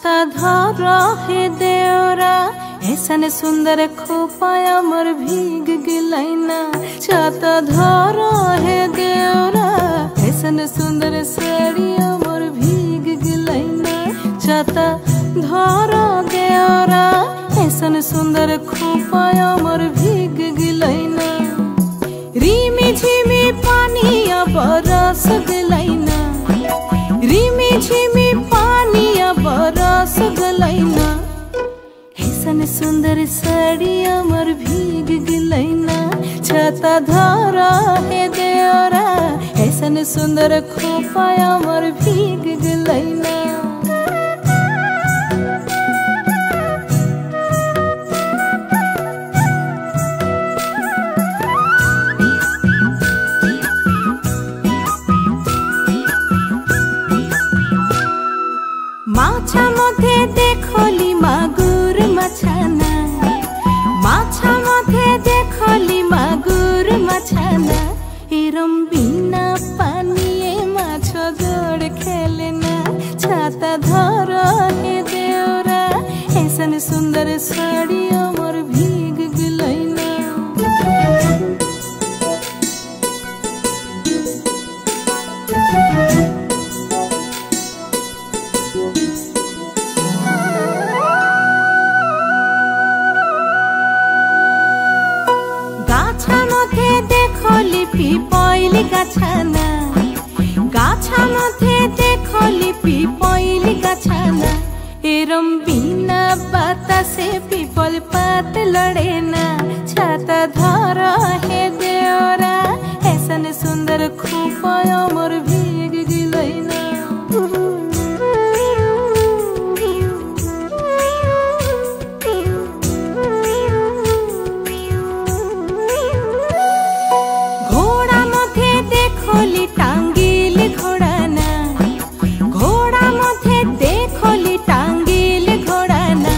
छाता धर हे देवरा ऐसन सुंदर खोपाया मोर भीग गिलैना। छाता धर हे देवरा ऐसन सुंदर साड़िया मोर भीग गिलैना। छाता धर देवरा ऐसन सुंदर खोपाया मोर भीग गिलैना। रिमी झिमी पानिया बरस गिलैना। रिमी झिमी पानिया बरस गलैना। ऐसन सुंदर साड़िया मोर भीग गिलैना। छाता धर हे देवरा ऐसन सुंदर खोपाया मोर भीग गिलैना। माछा मधे देखली मागुर मछाना। माछा मधे देखली मागुर मछाना। एरम बिना पानिए माछ जोड़ खेलना। छाता धर हे देवरा ऐसन सुंदर साड़िया मोर भीग गिलैना। गाछा मधे देखली पिपैली गाछाना। गाछा मधे देखली पिपैली गाछाना। एरम बिना बातासे पिपल पात लड़ेना। छाता धर हे देवरा ऐसन सुंदर खोपाया मोर भीग गिलैना। घोड़ा मधे देखली टांगिल घोड़ाना। घोड़ा मधे देखली टांगिल घोड़ाना।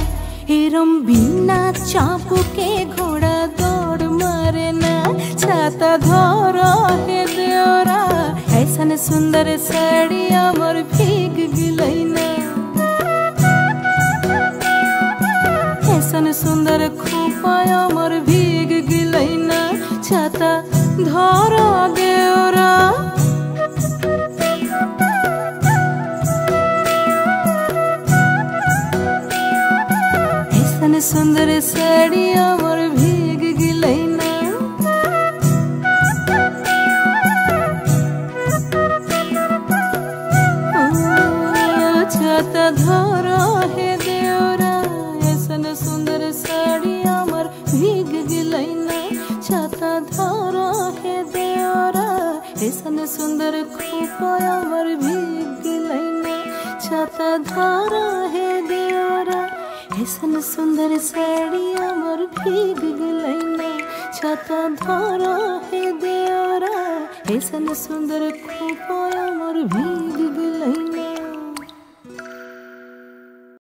एरम बिना चापू के घोड़ा दौड़ मारेना। छाता धर हे देवरा ऐसन सुंदर साड़िया मोर भीग गिलैना। ऐसन सुंदर खोपाया मोर भीग गिलैना। छाता धर देवरा ऐसन सुंदर साड़िया मोर भीग गिलैना। छाता धर हे देवरा ऐसन सुंदर साड़िया मोर भीग गिलैना। छाता धर हे देवरा ऐसन सुंदर खोपाया मोर भीग गिलैना। छाता धर हे देवरा ऐसन सुंदर साड़िया मोर भीग गिलैना। छाता धर हे देवरा ऐसन सुंदर खोपाया मोर भीग